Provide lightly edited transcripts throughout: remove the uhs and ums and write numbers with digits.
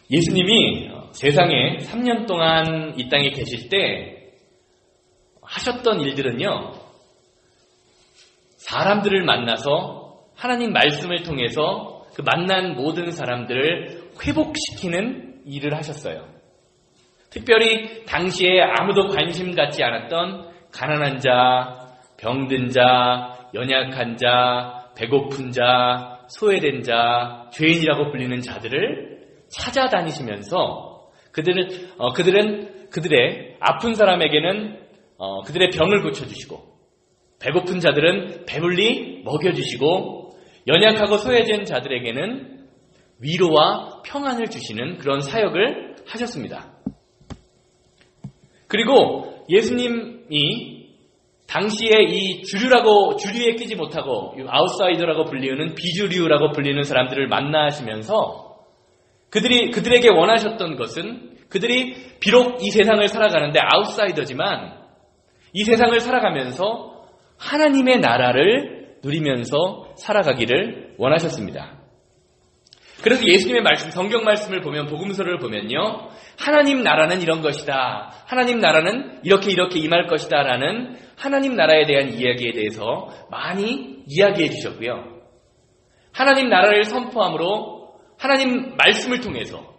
예수님이 세상에 3년 동안 이 땅에 계실 때 하셨던 일들은요, 사람들을 만나서 하나님 말씀을 통해서 그 만난 모든 사람들을 회복시키는 일을 하셨어요. 특별히 당시에 아무도 관심 갖지 않았던 가난한 자, 병든 자, 연약한 자, 배고픈 자, 소외된 자, 죄인이라고 불리는 자들을 찾아다니시면서 그들은 그들의 아픈 사람에게는 그들의 병을 고쳐주시고, 배고픈 자들은 배불리 먹여주시고, 연약하고 소외된 자들에게는 위로와 평안을 주시는 그런 사역을 하셨습니다. 그리고 예수님이 당시에 이 주류에 끼지 못하고 아웃사이더라고 불리는 비주류라고 불리는 사람들을 만나시면서 그들에게 원하셨던 것은, 그들이 비록 이 세상을 살아가는데 아웃사이더지만 이 세상을 살아가면서 하나님의 나라를 누리면서 살아가기를 원하셨습니다. 그래서 예수님의 말씀, 성경 말씀을 보면, 복음서를 보면요, 하나님 나라는 이런 것이다, 하나님 나라는 이렇게 임할 것이다 라는 하나님 나라에 대한 이야기에 대해서 많이 이야기해 주셨고요. 하나님 나라를 선포함으로 하나님 말씀을 통해서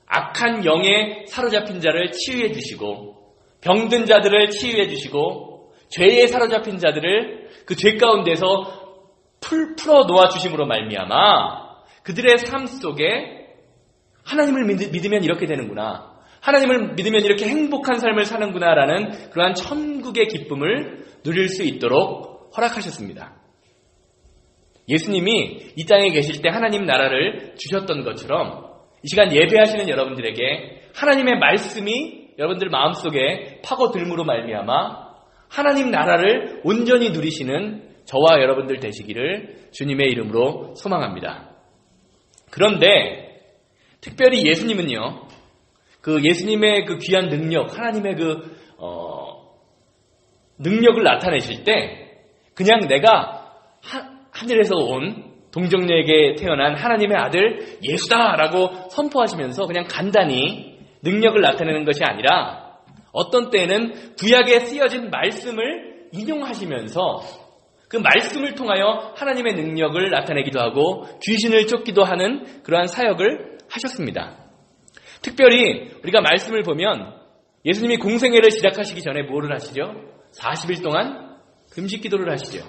악한 영에 사로잡힌 자를 치유해 주시고, 병든 자들을 치유해 주시고, 죄에 사로잡힌 자들을 그 죄 가운데서 풀어 놓아 주심으로 말미암아 그들의 삶 속에 하나님을 믿으면 이렇게 되는구나, 하나님을 믿으면 이렇게 행복한 삶을 사는구나 라는 그러한 천국의 기쁨을 누릴 수 있도록 허락하셨습니다. 예수님이 이 땅에 계실 때 하나님 나라를 주셨던 것처럼 이 시간 예배하시는 여러분들에게 하나님의 말씀이 여러분들 마음속에 파고들므로 말미암아 하나님 나라를 온전히 누리시는 저와 여러분들 되시기를 주님의 이름으로 소망합니다. 그런데 특별히 예수님은요, 그 예수님의 그 귀한 능력, 하나님의 그 능력을 나타내실 때 그냥 내가 하늘에서 온 동정녀에게 태어난 하나님의 아들 예수다라고 선포하시면서 그냥 간단히 능력을 나타내는 것이 아니라 어떤 때에는 구약에 쓰여진 말씀을 인용하시면서 그 말씀을 통하여 하나님의 능력을 나타내기도 하고 귀신을 쫓기도 하는 그러한 사역을 하셨습니다. 특별히 우리가 말씀을 보면 예수님이 공생애를 시작하시기 전에 뭐를 하시죠? 40일 동안 금식 기도를 하시죠.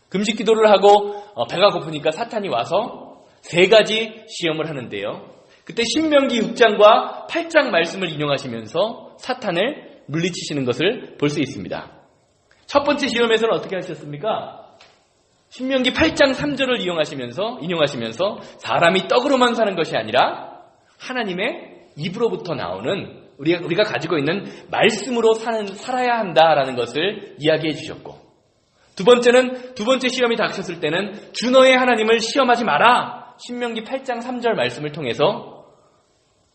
금식 기도를 하고 배가 고프니까 사탄이 와서 3가지 시험을 하는데요. 그때 신명기 6장과 8장 말씀을 인용하시면서 사탄을 물리치시는 것을 볼 수 있습니다. 첫 번째 시험에서는 어떻게 하셨습니까? 신명기 8장 3절을 인용하시면서 사람이 떡으로만 사는 것이 아니라 하나님의 입으로부터 나오는 우리가 가지고 있는 말씀으로 살아야 한다라는 것을 이야기해 주셨고, 두 번째 시험이 닥쳤을 때는 주 너의 하나님을 시험하지 마라, 신명기 8장 3절 말씀을 통해서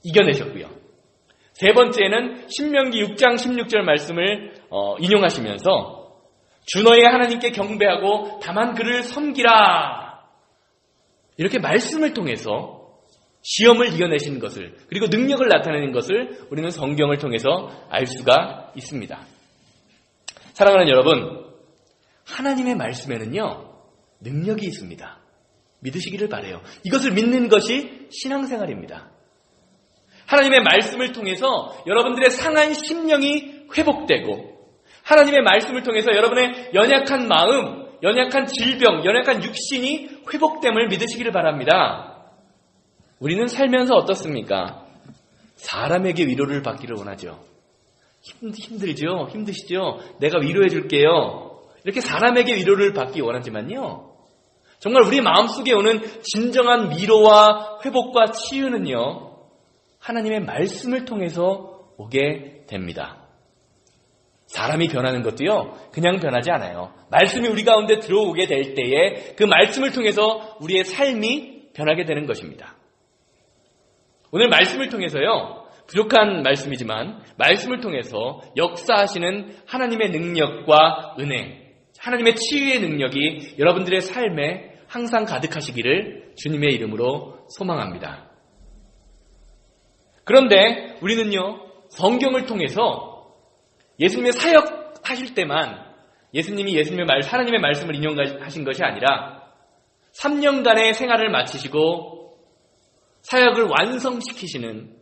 이겨내셨고요. 세 번째는 신명기 6장 16절 말씀을 인용하시면서 주 너의 하나님께 경배하고 다만 그를 섬기라, 이렇게 말씀을 통해서 시험을 이겨내신 것을, 그리고 능력을 나타내는 것을 우리는 성경을 통해서 알 수가 있습니다. 사랑하는 여러분, 하나님의 말씀에는요, 능력이 있습니다. 믿으시기를 바라요. 이것을 믿는 것이 신앙생활입니다. 하나님의 말씀을 통해서 여러분들의 상한 심령이 회복되고, 하나님의 말씀을 통해서 여러분의 연약한 마음, 연약한 질병, 연약한 육신이 회복됨을 믿으시기를 바랍니다. 우리는 살면서 어떻습니까? 사람에게 위로를 받기를 원하죠. 힘들죠? 힘드시죠? 내가 위로해 줄게요. 이렇게 사람에게 위로를 받기 원하지만요, 정말 우리 마음속에 오는 진정한 위로와 회복과 치유는요, 하나님의 말씀을 통해서 오게 됩니다. 사람이 변하는 것도요, 그냥 변하지 않아요. 말씀이 우리 가운데 들어오게 될 때에 그 말씀을 통해서 우리의 삶이 변하게 되는 것입니다. 오늘 말씀을 통해서요, 부족한 말씀이지만 말씀을 통해서 역사하시는 하나님의 능력과 은혜, 하나님의 치유의 능력이 여러분들의 삶에 항상 가득하시기를 주님의 이름으로 소망합니다. 그런데 우리는요, 성경을 통해서 예수님의 사역하실 때만 예수님이 하나님의 말씀을 인용하신 것이 아니라 3년간의 생활을 마치시고 사역을 완성시키시는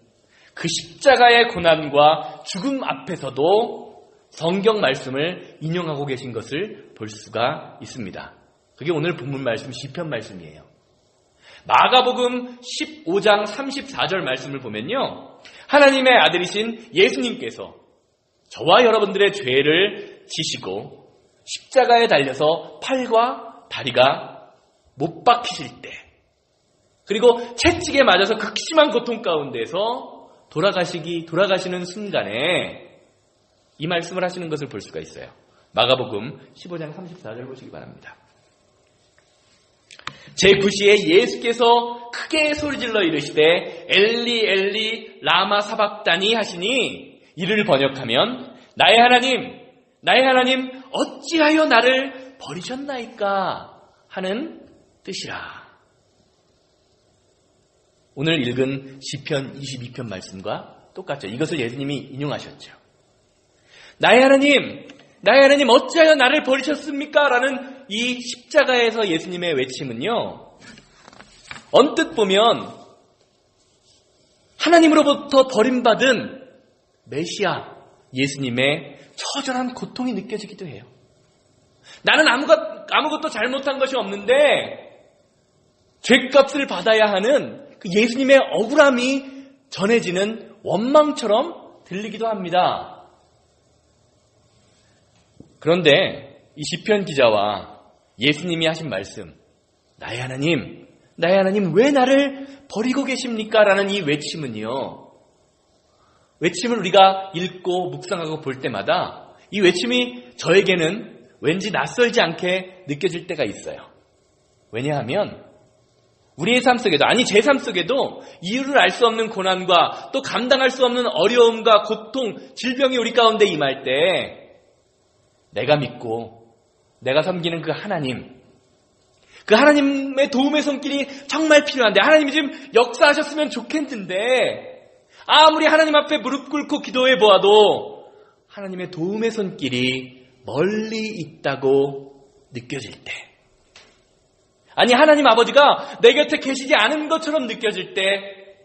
그 십자가의 고난과 죽음 앞에서도 성경 말씀을 인용하고 계신 것을 볼 수가 있습니다. 그게 오늘 본문 말씀 시편 말씀이에요. 마가복음 15장 34절 말씀을 보면요, 하나님의 아들이신 예수님께서 저와 여러분들의 죄를 지시고 십자가에 달려서 팔과 다리가 못 박히실 때, 그리고 채찍에 맞아서 극심한 고통 가운데서 돌아가시는 순간에 이 말씀을 하시는 것을 볼 수가 있어요. 마가복음 15장 34절 보시기 바랍니다. 제9시에 예수께서 크게 소리질러 이르시되 엘리 엘리 라마 사박다니 하시니, 이를 번역하면 나의 하나님 어찌하여 나를 버리셨나이까 하는 뜻이라. 오늘 읽은 시편 22편 말씀과 똑같죠. 이것을 예수님이 인용하셨죠. 나의 하나님 어찌하여 나를 버리셨습니까? 라는 이 십자가에서 예수님의 외침은요, 언뜻 보면 하나님으로부터 버림받은 메시아 예수님의 처절한 고통이 느껴지기도 해요. 나는 아무것도 잘못한 것이 없는데 죄값을 받아야 하는 그 예수님의 억울함이 전해지는 원망처럼 들리기도 합니다. 그런데 이 시편 기자와 예수님이 하신 말씀, 나의 하나님 왜 나를 버리고 계십니까? 라는 이 외침은요, 외침을 우리가 읽고 묵상하고 볼 때마다 이 외침이 저에게는 왠지 낯설지 않게 느껴질 때가 있어요. 왜냐하면 우리의 삶 속에도, 아니 제 삶 속에도 이유를 알 수 없는 고난과 또 감당할 수 없는 어려움과 고통, 질병이 우리 가운데 임할 때 내가 믿고 내가 섬기는 그 하나님의 도움의 손길이 정말 필요한데, 하나님이 지금 역사하셨으면 좋겠는데 아무리 하나님 앞에 무릎 꿇고 기도해 보아도 하나님의 도움의 손길이 멀리 있다고 느껴질 때, 아니 하나님 아버지가 내 곁에 계시지 않은 것처럼 느껴질 때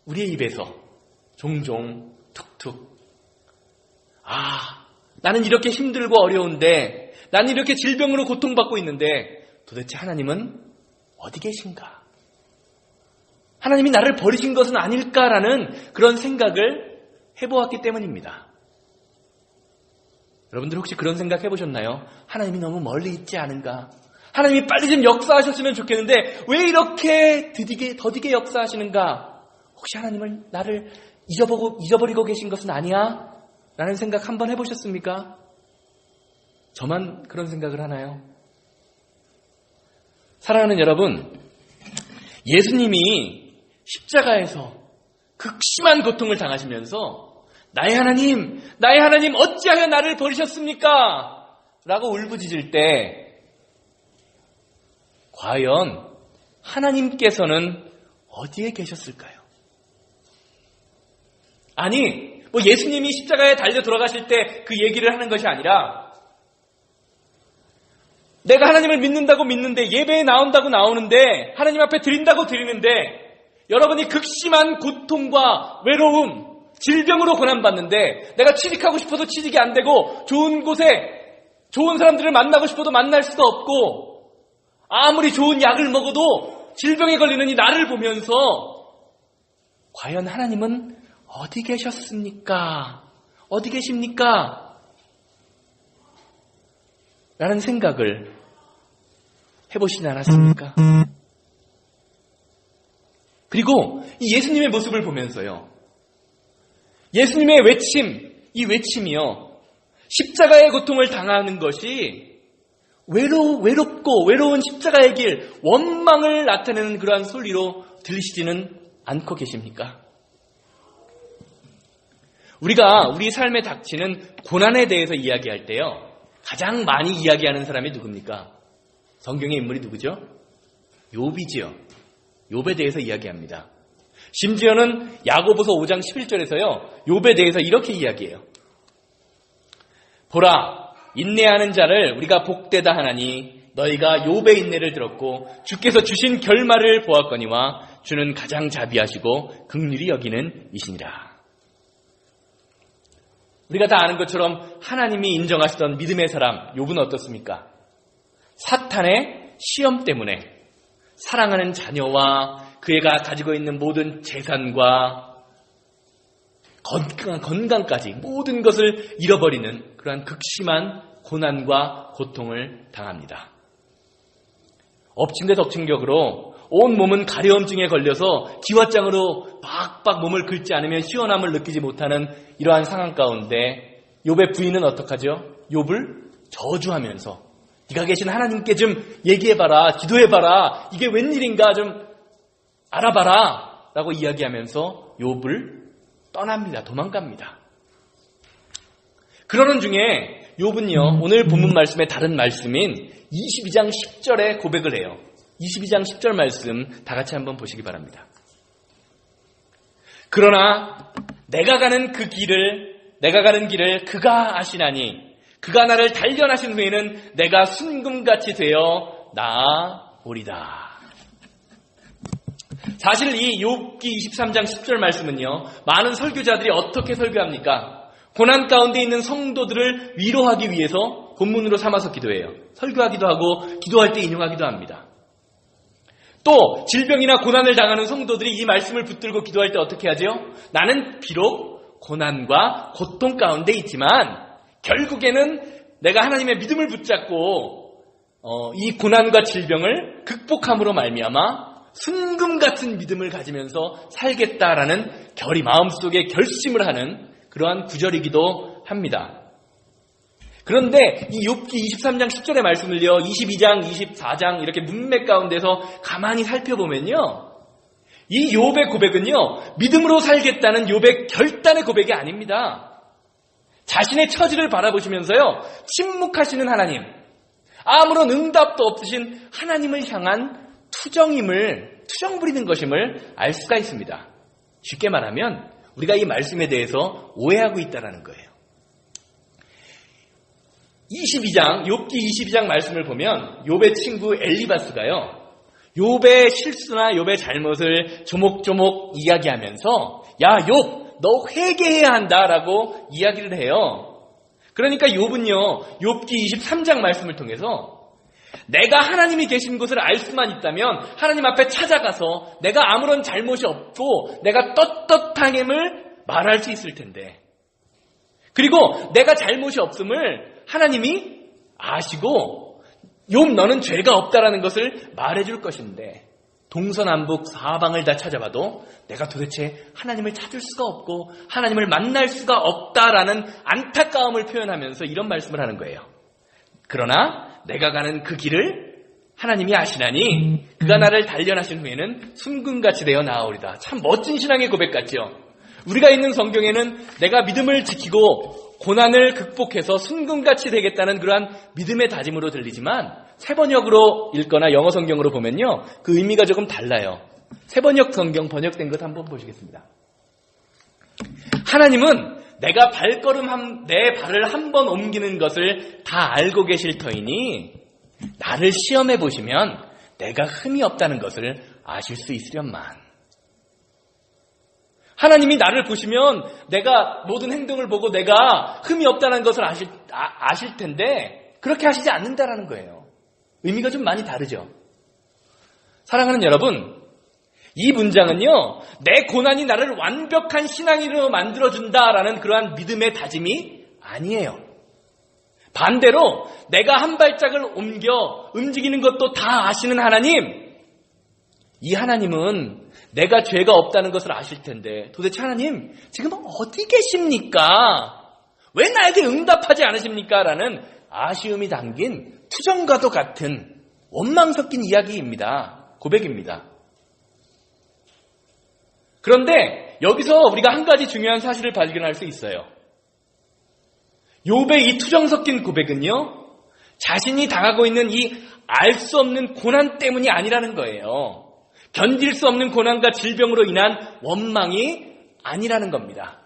우리의 입에서 종종 툭툭, 나는 이렇게 힘들고 어려운데, 나는 이렇게 질병으로 고통받고 있는데 도대체 하나님은 어디 계신가? 하나님이 나를 버리신 것은 아닐까라는 그런 생각을 해보았기 때문입니다. 여러분들 혹시 그런 생각 해보셨나요? 하나님이 너무 멀리 있지 않은가? 하나님이 빨리 좀 역사하셨으면 좋겠는데 왜 이렇게 더디게 역사하시는가? 혹시 하나님을 나를 잊어버리고 계신 것은 아니야? 라는 생각 한번 해보셨습니까? 저만 그런 생각을 하나요? 사랑하는 여러분, 예수님이 십자가에서 극심한 고통을 당하시면서 나의 하나님 어찌하여 나를 버리셨습니까? 라고 울부짖을 때 과연 하나님께서는 어디에 계셨을까요? 아니, 예수님이 십자가에 달려 돌아가실 때 그 얘기를 하는 것이 아니라, 내가 하나님을 믿는다고 믿는데, 예배에 나온다고 나오는데, 하나님 앞에 드린다고 드리는데, 여러분이 극심한 고통과 외로움, 질병으로 고난받는데, 내가 취직하고 싶어도 취직이 안 되고, 좋은 곳에 좋은 사람들을 만나고 싶어도 만날 수도 없고, 아무리 좋은 약을 먹어도 질병에 걸리는 이 나를 보면서 과연 하나님은 어디 계셨습니까? 어디 계십니까? 라는 생각을 해보시지 않았습니까? 그리고 이 예수님의 모습을 보면서요, 예수님의 이 외침이요, 십자가의 고통을 당하는 것이 외롭고 외로운 십자가의 길, 원망을 나타내는 그러한 소리로 들리시지는 않고 계십니까? 우리가 우리 삶에 닥치는 고난에 대해서 이야기할 때요, 가장 많이 이야기하는 사람이 누굽니까? 성경의 인물이 누구죠? 욥이지요. 욥에 대해서 이야기합니다. 심지어는 야고보서 5장 11절에서요. 욥에 대해서 이렇게 이야기해요. 보라, 인내하는 자를 우리가 복되다 하나니 너희가 욥의 인내를 들었고 주께서 주신 결말을 보았거니와 주는 가장 자비하시고 긍휼히 여기는 이시니라. 우리가 다 아는 것처럼 하나님이 인정하시던 믿음의 사람 욥은 어떻습니까? 사탄의 시험 때문에 사랑하는 자녀와 그가 가지고 있는 모든 재산과 건강까지 모든 것을 잃어버리는 그러한 극심한 고난과 고통을 당합니다. 엎친 데 덮친 격으로 온 몸은 가려움증에 걸려서 기왓장으로 빡빡 몸을 긁지 않으면 시원함을 느끼지 못하는 이러한 상황 가운데 욥의 부인은 어떡하죠? 욥을 저주하면서 네가 계신 하나님께 좀 얘기해봐라, 기도해봐라, 이게 웬일인가 좀 알아봐라 라고 이야기하면서 욥을 떠납니다. 도망갑니다. 그러는 중에 욥은요, 오늘 본문 말씀의 다른 말씀인 22장 10절에 고백을 해요. 22장 10절 말씀 다 같이 한번 보시기 바랍니다. 그러나 내가 가는 길을 그가 아시나니 그가 나를 단련하신 후에는 내가 순금같이 되어 나아오리다. 사실 이 욥기 23장 10절 말씀은요, 많은 설교자들이 어떻게 설교합니까? 고난 가운데 있는 성도들을 위로하기 위해서 본문으로 삼아서 기도해요. 설교하기도 하고 기도할 때 인용하기도 합니다. 또 질병이나 고난을 당하는 성도들이 이 말씀을 붙들고 기도할 때 어떻게 하죠? 나는 비록 고난과 고통 가운데 있지만 결국에는 내가 하나님의 믿음을 붙잡고 이 고난과 질병을 극복함으로 말미암아 순금 같은 믿음을 가지면서 살겠다라는 마음속에 결심을 하는 그러한 구절이기도 합니다. 그런데 이 욥기 23장 10절의 말씀을요, 22장, 24장 이렇게 문맥 가운데서 가만히 살펴보면요, 이 욥의 고백은요, 믿음으로 살겠다는 욥의 결단의 고백이 아닙니다. 자신의 처지를 바라보시면서요, 침묵하시는 하나님, 아무런 응답도 없으신 하나님을 향한 투정 부리는 것임을 알 수가 있습니다. 쉽게 말하면 우리가 이 말씀에 대해서 오해하고 있다는 거예요. 욥기 22장 말씀을 보면 욥의 친구 엘리바스가요, 욥의 실수나 욥의 잘못을 조목조목 이야기하면서 야, 욥, 너 회개해야 한다라고 이야기를 해요. 그러니까 욥은요, 욥기 23장 말씀을 통해서 내가 하나님이 계신 곳을 알 수만 있다면 하나님 앞에 찾아가서 내가 아무런 잘못이 없고 내가 떳떳함을 말할 수 있을 텐데, 그리고 내가 잘못이 없음을 하나님이 아시고 욥 너는 죄가 없다라는 것을 말해줄 것인데, 동서남북 사방을 다 찾아봐도 내가 도대체 하나님을 찾을 수가 없고 하나님을 만날 수가 없다라는 안타까움을 표현하면서 이런 말씀을 하는 거예요. 그러나 내가 가는 그 길을 하나님이 아시나니 그가 나를 단련하신 후에는 순금같이 되어 나아오리다. 참 멋진 신앙의 고백 같죠? 우리가 있는 성경에는 내가 믿음을 지키고 고난을 극복해서 순금같이 되겠다는 그러한 믿음의 다짐으로 들리지만 새번역으로 읽거나 영어 성경으로 보면요, 그 의미가 조금 달라요. 새번역 성경 번역된 것 한번 보시겠습니다. 하나님은 내가 내 발을 한 번 옮기는 것을 다 알고 계실 터이니 나를 시험해 보시면 내가 흠이 없다는 것을 아실 수 있으련만. 하나님이 나를 보시면 내가 모든 행동을 보고 내가 흠이 없다는 것을 아실 텐데 그렇게 하시지 않는다라는 거예요. 의미가 좀 많이 다르죠. 사랑하는 여러분, 이 문장은요, 내 고난이 나를 완벽한 신앙인으로 만들어준다라는 그러한 믿음의 다짐이 아니에요. 반대로 내가 한 발짝을 옮겨 움직이는 것도 다 아시는 하나님, 이 하나님은 내가 죄가 없다는 것을 아실 텐데 도대체 하나님 지금 어디 계십니까? 왜 나에게 응답하지 않으십니까? 라는 아쉬움이 담긴 투정과도 같은 원망 섞인 이야기입니다. 고백입니다. 그런데 여기서 우리가 한 가지 중요한 사실을 발견할 수 있어요. 욥의 이 투정 섞인 고백은요, 자신이 당하고 있는 이 알 수 없는 고난 때문이 아니라는 거예요. 견딜 수 없는 고난과 질병으로 인한 원망이 아니라는 겁니다.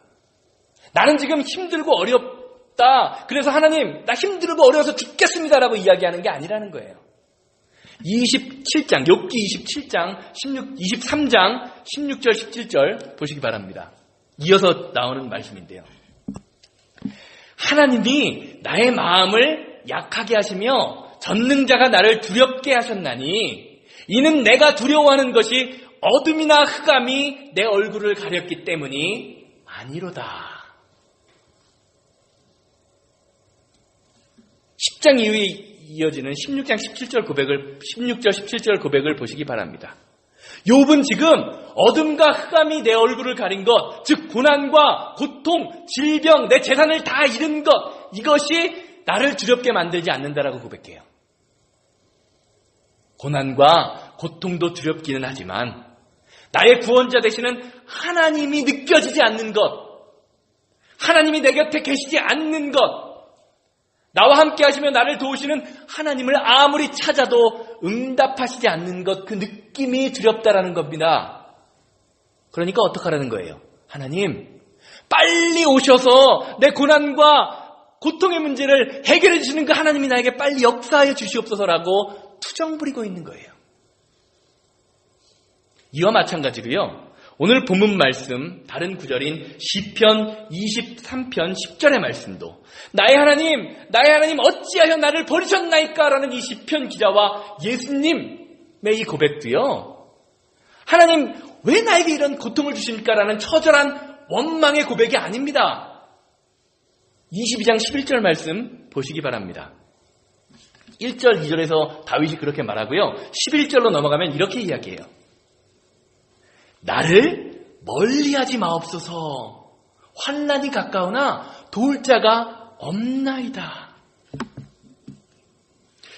나는 지금 힘들고 어렵다. 그래서 하나님, 나 힘들고 어려워서 죽겠습니다라고 이야기하는 게 아니라는 거예요. 27장, 욥기 27장, 23장, 16절, 17절 보시기 바랍니다. 이어서 나오는 말씀인데요. 하나님이 나의 마음을 약하게 하시며 전능자가 나를 두렵게 하셨나니 이는 내가 두려워하는 것이 어둠이나 흑암이 내 얼굴을 가렸기 때문이 아니로다. 10장 이후에 이어지는 16장 17절 고백을 16절 17절 고백을 보시기 바랍니다. 욥은 지금 어둠과 흑암이 내 얼굴을 가린 것, 즉 고난과 고통, 질병, 내 재산을 다 잃은 것, 이것이 나를 두렵게 만들지 않는다라고 고백해요. 고난과 고통도 두렵기는 하지만 나의 구원자 되시는 하나님이 느껴지지 않는 것, 하나님이 내 곁에 계시지 않는 것, 나와 함께 하시며 나를 도우시는 하나님을 아무리 찾아도 응답하시지 않는 것, 그 느낌이 두렵다라는 겁니다. 그러니까 어떡하라는 거예요? 하나님, 빨리 오셔서 내 고난과 고통의 문제를 해결해 주시는 그 하나님이 나에게 빨리 역사하여 주시옵소서라고 투정 부리고 있는 거예요. 이와 마찬가지로요, 오늘 본문 말씀 다른 구절인 시편 23편 10절의 말씀도 나의 하나님 어찌하여 나를 버리셨나이까 라는 이 시편 기자와 예수님의 이 고백도요, 하나님 왜 나에게 이런 고통을 주십니까? 라는 처절한 원망의 고백이 아닙니다. 22장 11절 말씀 보시기 바랍니다. 1절 2절에서 다윗이 그렇게 말하고요, 11절로 넘어가면 이렇게 이야기해요. 나를 멀리하지 마옵소서. 환난이 가까우나 도울 자가 없나이다.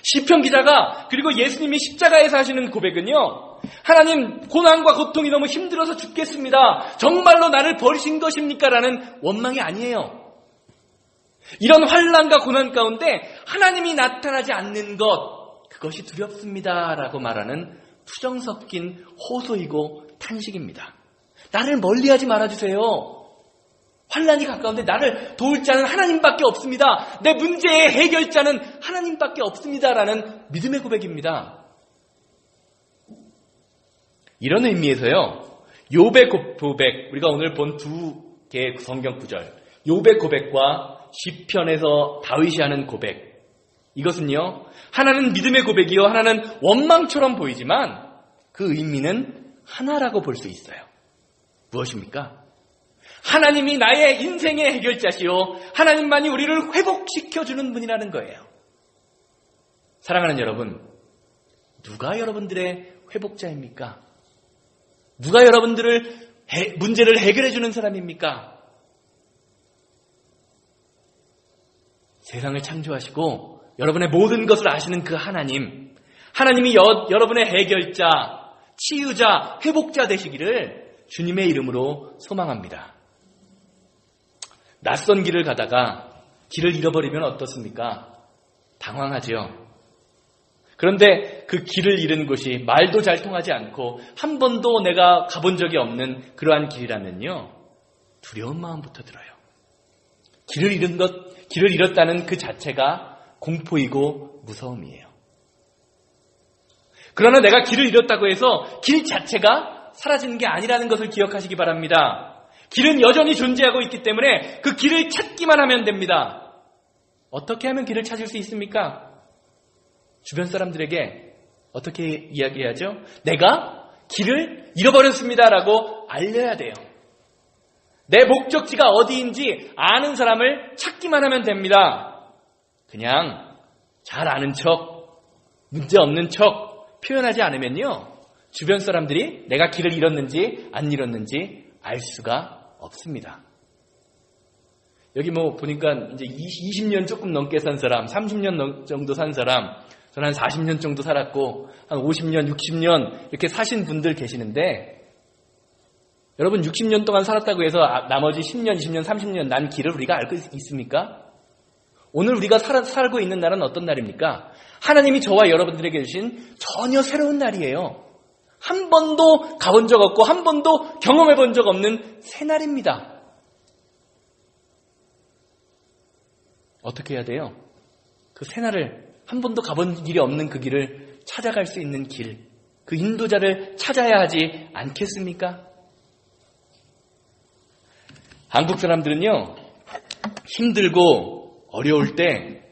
시편 기자가 그리고 예수님이 십자가에서 하시는 고백은요, 하나님 고난과 고통이 너무 힘들어서 죽겠습니다. 정말로 나를 버리신 것입니까? 라는 원망이 아니에요. 이런 환난과 고난 가운데 하나님이 나타나지 않는 것, 그것이 두렵습니다 라고 말하는 투정 섞인 호소이고 탄식입니다. 나를 멀리하지 말아주세요. 환난이 가까운데 나를 도울 자는 하나님밖에 없습니다. 내 문제의 해결자는 하나님밖에 없습니다라는 믿음의 고백입니다. 이런 의미에서요, 욥의 고백, 우리가 오늘 본 두 개의 성경 구절, 욥의 고백과 시편에서 다윗이 하는 고백, 이것은요, 하나는 믿음의 고백이요, 하나는 원망처럼 보이지만 그 의미는 하나라고 볼 수 있어요. 무엇입니까? 하나님이 나의 인생의 해결자시요, 하나님만이 우리를 회복시켜주는 분이라는 거예요. 사랑하는 여러분, 누가 여러분들의 회복자입니까? 누가 여러분들을 문제를 해결해주는 사람입니까? 세상을 창조하시고 여러분의 모든 것을 아시는 그 하나님, 하나님이 여러분의 해결자, 치유자, 회복자 되시기를 주님의 이름으로 소망합니다. 낯선 길을 가다가 길을 잃어버리면 어떻습니까? 당황하죠. 그런데 그 길을 잃은 곳이 말도 잘 통하지 않고 한 번도 내가 가본 적이 없는 그러한 길이라면요, 두려운 마음부터 들어요. 길을 잃었다는 그 자체가 공포이고 무서움이에요. 그러나 내가 길을 잃었다고 해서 길 자체가 사라지는 게 아니라는 것을 기억하시기 바랍니다. 길은 여전히 존재하고 있기 때문에 그 길을 찾기만 하면 됩니다. 어떻게 하면 길을 찾을 수 있습니까? 주변 사람들에게 어떻게 이야기해야죠? 내가 길을 잃어버렸습니다라고 알려야 돼요. 내 목적지가 어디인지 아는 사람을 찾기만 하면 됩니다. 그냥 잘 아는 척, 문제 없는 척 표현하지 않으면요, 주변 사람들이 내가 길을 잃었는지 안 잃었는지 알 수가 없습니다. 여기 보니까 이제 20년 조금 넘게 산 사람, 30년 정도 산 사람, 저는 한 40년 정도 살았고 한 50년, 60년 이렇게 사신 분들 계시는데, 여러분 60년 동안 살았다고 해서 나머지 10년, 20년, 30년 난 길을 우리가 알고 있습니까? 오늘 우리가 살고 있는 날은 어떤 날입니까? 하나님이 저와 여러분들에게 주신 전혀 새로운 날이에요. 한 번도 가본 적 없고 한 번도 경험해 본 적 없는 새날입니다. 어떻게 해야 돼요? 그 새날을 한 번도 가본 길이 없는 그 길을 찾아갈 수 있는 길, 그 인도자를 찾아야 하지 않겠습니까? 한국 사람들은요, 힘들고 어려울 때,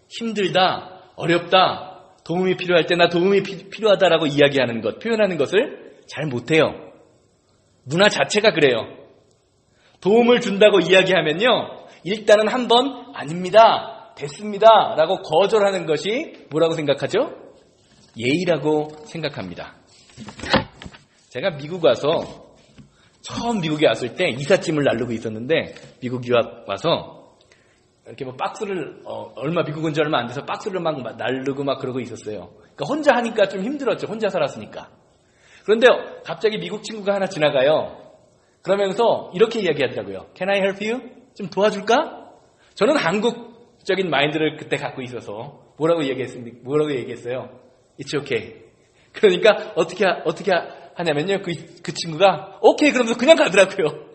힘들다, 어렵다, 도움이 필요할 때 나 도움이 필요하다라고 이야기하는 것, 표현하는 것을 잘 못해요. 문화 자체가 그래요. 도움을 준다고 이야기하면요, 일단은 한번 아닙니다, 됐습니다 라고 거절하는 것이 뭐라고 생각하죠? 예의라고 생각합니다. 제가 미국 와서 처음 미국에 왔을 때 이삿짐을 나르고 있었는데 미국 유학 와서 이렇게 뭐 박스를 미국 온 지 얼마 안 돼서 박스를 막 나르고 막 그러고 있었어요. 그러니까 혼자 하니까 좀 힘들었죠. 혼자 살았으니까. 그런데 갑자기 미국 친구가 하나 지나가요. 그러면서 이렇게 이야기하더라고요. Can I help you? 좀 도와줄까? 저는 한국적인 마인드를 그때 갖고 있어서 뭐라고 얘기했어요? It's okay. 그러니까 어떻게 하냐면요. 그 친구가 오케이 그러면서 그냥 가더라고요.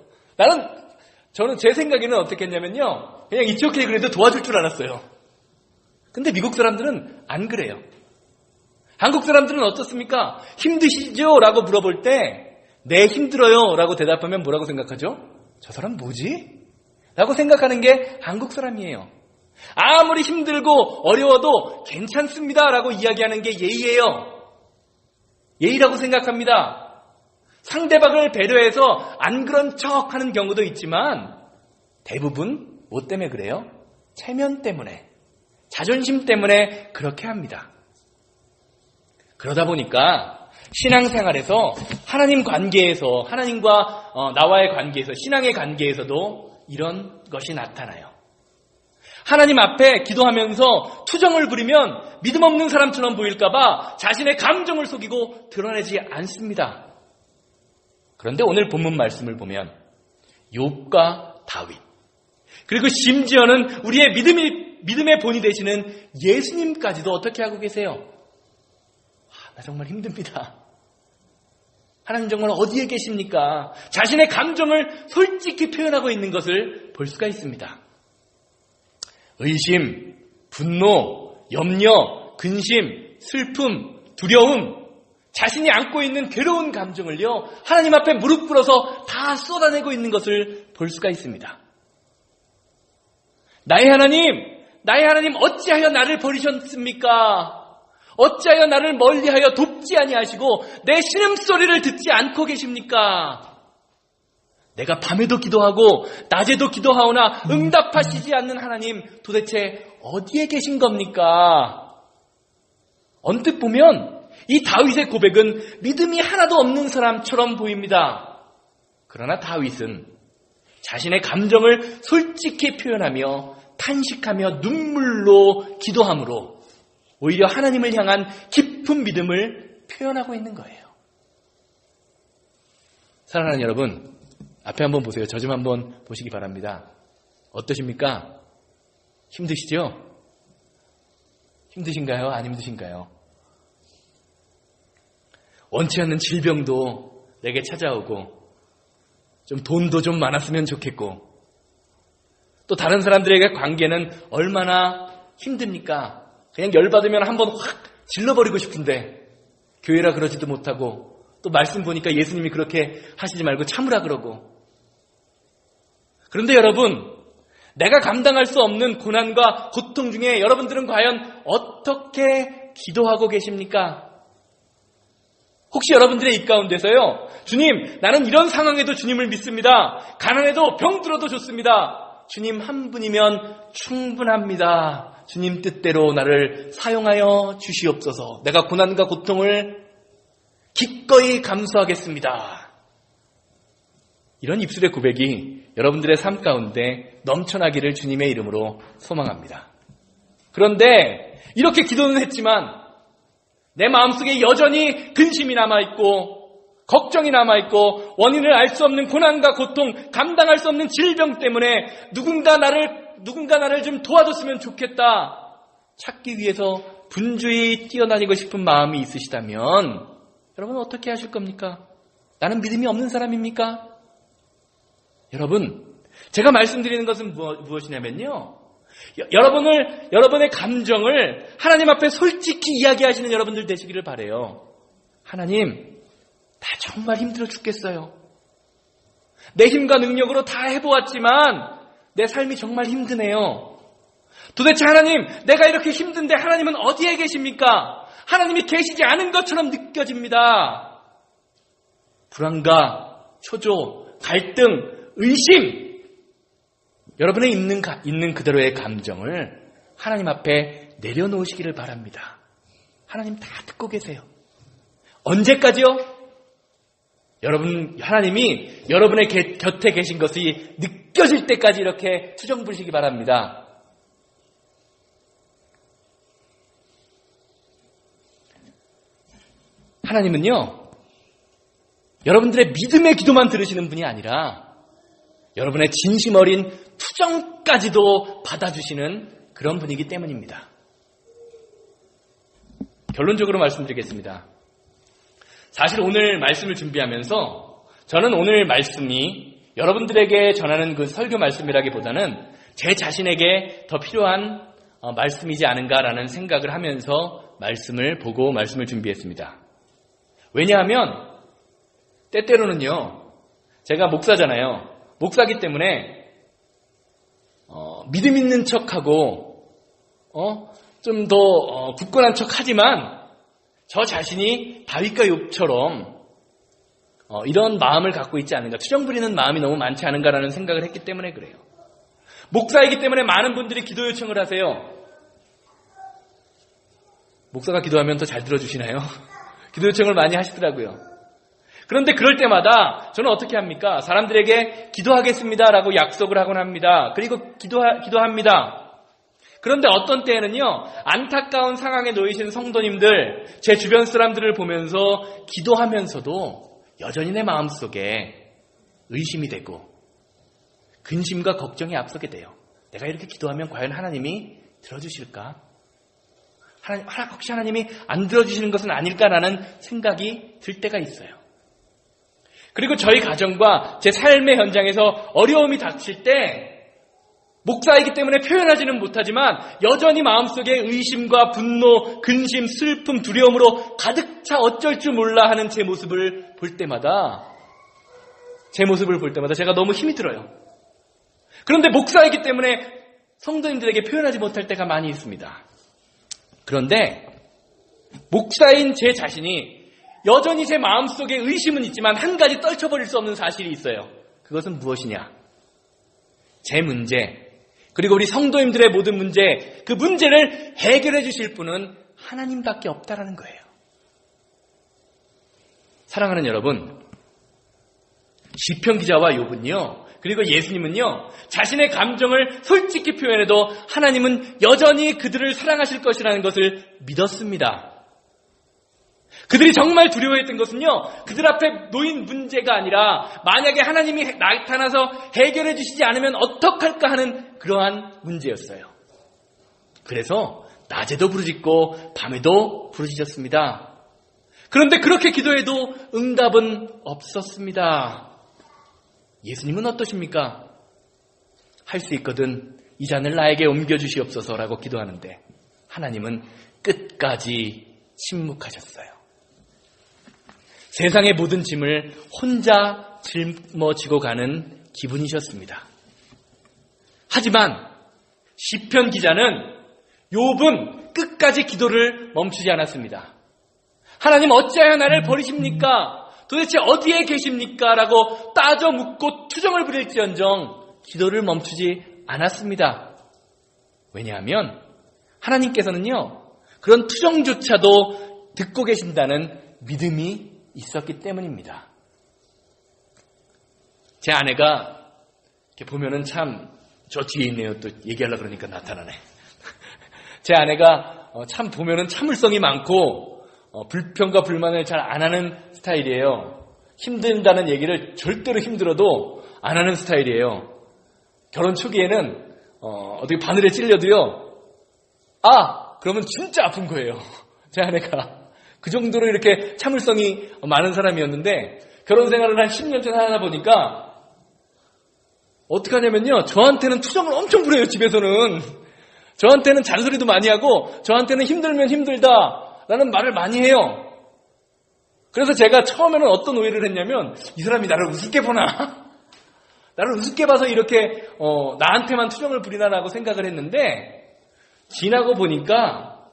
저는 제 생각에는 어떻게 했냐면요. 그냥 It's okay 그래도 도와줄 줄 알았어요. 근데 미국 사람들은 안 그래요. 한국 사람들은 어떻습니까? 힘드시죠? 라고 물어볼 때 네 힘들어요 라고 대답하면 뭐라고 생각하죠? 저 사람 뭐지? 라고 생각하는 게 한국 사람이에요. 아무리 힘들고 어려워도 괜찮습니다 라고 이야기하는 게 예의예요. 예의라고 생각합니다. 상대방을 배려해서 안 그런 척 하는 경우도 있지만 대부분 뭐 때문에 그래요? 체면 때문에, 자존심 때문에 그렇게 합니다. 그러다 보니까 신앙생활에서 하나님 관계에서, 하나님과 나와의 관계에서, 신앙의 관계에서도 이런 것이 나타나요. 하나님 앞에 기도하면서 투정을 부리면 믿음 없는 사람처럼 보일까봐 자신의 감정을 속이고 드러내지 않습니다. 그런데 오늘 본문 말씀을 보면 욥과 다윗, 그리고 심지어는 우리의 믿음의 본이 되시는 예수님까지도 어떻게 하고 계세요? 나 정말 힘듭니다. 하나님 정말 어디에 계십니까? 자신의 감정을 솔직히 표현하고 있는 것을 볼 수가 있습니다. 의심, 분노, 염려, 근심, 슬픔, 두려움, 자신이 안고 있는 괴로운 감정을요, 하나님 앞에 무릎 꿇어서 다 쏟아내고 있는 것을 볼 수가 있습니다. 나의 하나님 어찌하여 나를 버리셨습니까? 어찌하여 나를 멀리하여 돕지 아니하시고 내 신음소리를 듣지 않고 계십니까? 내가 밤에도 기도하고 낮에도 기도하오나 응답하시지 않는 하나님, 도대체 어디에 계신 겁니까? 언뜻 보면 이 다윗의 고백은 믿음이 하나도 없는 사람처럼 보입니다. 그러나 다윗은 자신의 감정을 솔직히 표현하며 탄식하며 눈물로 기도함으로 오히려 하나님을 향한 깊은 믿음을 표현하고 있는 거예요. 사랑하는 여러분, 앞에 한번 보세요. 저 좀 한번 보시기 바랍니다. 어떠십니까? 힘드시죠? 힘드신가요? 안 힘드신가요? 원치 않는 질병도 내게 찾아오고, 좀 돈도 좀 많았으면 좋겠고, 또 다른 사람들에게 관계는 얼마나 힘듭니까? 그냥 열받으면 한번 확 질러버리고 싶은데 교회라 그러지도 못하고, 또 말씀 보니까 예수님이 그렇게 하시지 말고 참으라 그러고. 그런데 여러분, 내가 감당할 수 없는 고난과 고통 중에 여러분들은 과연 어떻게 기도하고 계십니까? 혹시 여러분들의 입 가운데서요, 주님, 나는 이런 상황에도 주님을 믿습니다. 가난해도 병들어도 좋습니다. 주님 한 분이면 충분합니다. 주님 뜻대로 나를 사용하여 주시옵소서. 내가 고난과 고통을 기꺼이 감수하겠습니다. 이런 입술의 고백이 여러분들의 삶 가운데 넘쳐나기를 주님의 이름으로 소망합니다. 그런데 이렇게 기도는 했지만 내 마음속에 여전히 근심이 남아있고, 걱정이 남아있고, 원인을 알 수 없는 고난과 고통, 감당할 수 없는 질병 때문에 누군가 나를 좀 도와줬으면 좋겠다 찾기 위해서 분주히 뛰어다니고 싶은 마음이 있으시다면, 여러분 어떻게 하실 겁니까? 나는 믿음이 없는 사람입니까? 여러분, 제가 말씀드리는 것은 무엇이냐면요. 여러분의 감정을 하나님 앞에 솔직히 이야기하시는 여러분들 되시기를 바라요. 하나님, 나 정말 힘들어 죽겠어요. 내 힘과 능력으로 다 해보았지만 내 삶이 정말 힘드네요. 도대체 하나님, 내가 이렇게 힘든데 하나님은 어디에 계십니까? 하나님이 계시지 않은 것처럼 느껴집니다. 불안과 초조, 갈등, 의심, 여러분의 있는 그대로의 감정을 하나님 앞에 내려놓으시기를 바랍니다. 하나님 다 듣고 계세요. 언제까지요? 하나님이 여러분의 곁에 계신 것이 느껴질 때까지 이렇게 투정 부리시기 바랍니다. 하나님은요, 여러분들의 믿음의 기도만 들으시는 분이 아니라 여러분의 진심 어린 투정까지도 받아주시는 그런 분이기 때문입니다. 결론적으로 말씀드리겠습니다. 사실 오늘 말씀을 준비하면서 저는 오늘 말씀이 여러분들에게 전하는 그 설교 말씀이라기보다는 제 자신에게 더 필요한 말씀이지 않은가라는 생각을 하면서 말씀을 보고 말씀을 준비했습니다. 왜냐하면 때때로는요, 제가 목사잖아요. 목사기 때문에 믿음 있는 척하고 좀 더 굳건한 척하지만 저 자신이 다윗과 욥처럼 이런 마음을 갖고 있지 않은가, 투정 부리는 마음이 너무 많지 않은가라는 생각을 했기 때문에 그래요. 목사이기 때문에 많은 분들이 기도 요청을 하세요. 목사가 기도하면 더 잘 들어주시나요? 기도 요청을 많이 하시더라고요. 그런데 그럴 때마다 저는 어떻게 합니까? 사람들에게 기도하겠습니다라고 약속을 하곤 합니다. 그리고 기도합니다. 그런데 어떤 때에는요, 안타까운 상황에 놓이신 성도님들, 제 주변 사람들을 보면서 기도하면서도 여전히 내 마음속에 의심이 되고 근심과 걱정이 앞서게 돼요. 내가 이렇게 기도하면 과연 하나님이 들어주실까? 혹시 하나님이 안 들어주시는 것은 아닐까라는 생각이 들 때가 있어요. 그리고 저희 가정과 제 삶의 현장에서 어려움이 닥칠 때 목사이기 때문에 표현하지는 못하지만 여전히 마음속에 의심과 분노, 근심, 슬픔, 두려움으로 가득 차 어쩔 줄 몰라 하는 제 모습을 볼 때마다 제가 너무 힘이 들어요. 그런데 목사이기 때문에 성도님들에게 표현하지 못할 때가 많이 있습니다. 그런데 목사인 제 자신이 여전히 제 마음속에 의심은 있지만 한 가지 떨쳐버릴 수 없는 사실이 있어요. 그것은 무엇이냐? 제 문제, 그리고 우리 성도님들의 모든 문제, 그 문제를 해결해 주실 분은 하나님밖에 없다라는 거예요. 사랑하는 여러분, 시편 기자와 욥은요, 그리고 예수님은요, 자신의 감정을 솔직히 표현해도 하나님은 여전히 그들을 사랑하실 것이라는 것을 믿었습니다. 그들이 정말 두려워했던 것은요, 그들 앞에 놓인 문제가 아니라 만약에 하나님이 나타나서 해결해 주시지 않으면 어떡할까 하는 그러한 문제였어요. 그래서 낮에도 부르짖고 밤에도 부르짖었습니다. 그런데 그렇게 기도해도 응답은 없었습니다. 예수님은 어떠십니까? 할 수 있거든 이 잔을 나에게 옮겨주시옵소서라고 기도하는데 하나님은 끝까지 침묵하셨어요. 세상의 모든 짐을 혼자 짊어지고 가는 기분이셨습니다. 하지만 시편 기자는 욥은 끝까지 기도를 멈추지 않았습니다. 하나님 어찌하여 나를 버리십니까? 도대체 어디에 계십니까? 라고 따져 묻고 투정을 부릴지언정 기도를 멈추지 않았습니다. 왜냐하면 하나님께서는요, 그런 투정조차도 듣고 계신다는 믿음이 있었기 때문입니다. 제 아내가 이렇게 보면은 참, 저 뒤에 있네요. 또 얘기하려고 그러니까 나타나네. 제 아내가 참 보면은 참을성이 많고 불평과 불만을 잘 안 하는 스타일이에요. 힘든다는 얘기를 절대로 힘들어도 안 하는 스타일이에요. 결혼 초기에는 어떻게 바늘에 찔려도요, 그러면 진짜 아픈 거예요. 제 아내가 그 정도로 이렇게 참을성이 많은 사람이었는데 결혼 생활을 한 10년째 하다 보니까 어떻게 하냐면요. 저한테는 투정을 엄청 부려요, 집에서는. 저한테는 잔소리도 많이 하고 저한테는 힘들면 힘들다라는 말을 많이 해요. 그래서 제가 처음에는 어떤 오해를 했냐면 이 사람이 나를 우습게 보나? 나를 우습게 봐서 이렇게 나한테만 투정을 부리나라고 생각을 했는데 지나고 보니까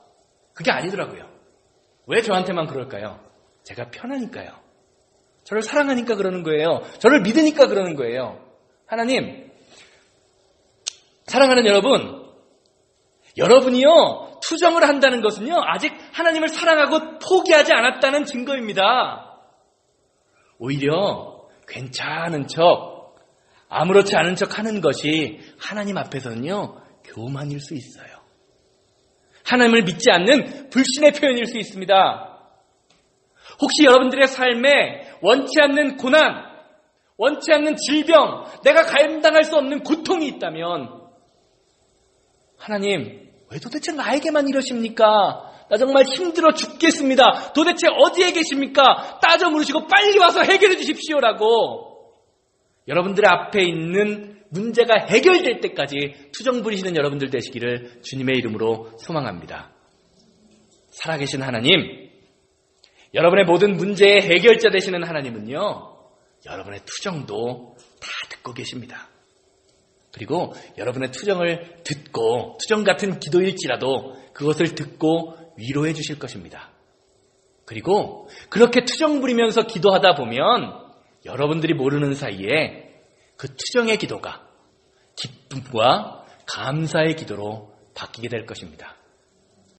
그게 아니더라고요. 왜 저한테만 그럴까요? 제가 편하니까요. 저를 사랑하니까 그러는 거예요. 저를 믿으니까 그러는 거예요. 하나님, 사랑하는 여러분, 여러분이요 투정을 한다는 것은요 아직 하나님을 사랑하고 포기하지 않았다는 증거입니다. 오히려 괜찮은 척, 아무렇지 않은 척 하는 것이 하나님 앞에서는요 교만일 수 있어요. 하나님을 믿지 않는 불신의 표현일 수 있습니다. 혹시 여러분들의 삶에 원치 않는 고난, 원치 않는 질병, 내가 감당할 수 없는 고통이 있다면 하나님, 왜 도대체 나에게만 이러십니까? 나 정말 힘들어 죽겠습니다. 도대체 어디에 계십니까? 따져 물으시고 빨리 와서 해결해 주십시오라고 여러분들 앞에 있는 문제가 해결될 때까지 투정 부리시는 여러분들 되시기를 주님의 이름으로 소망합니다. 살아계신 하나님, 여러분의 모든 문제의 해결자 되시는 하나님은요 여러분의 투정도 다 듣고 계십니다. 그리고 여러분의 투정을 듣고 투정 같은 기도일지라도 그것을 듣고 위로해 주실 것입니다. 그리고 그렇게 투정 부리면서 기도하다 보면 여러분들이 모르는 사이에 그 투정의 기도가 기쁨과 감사의 기도로 바뀌게 될 것입니다.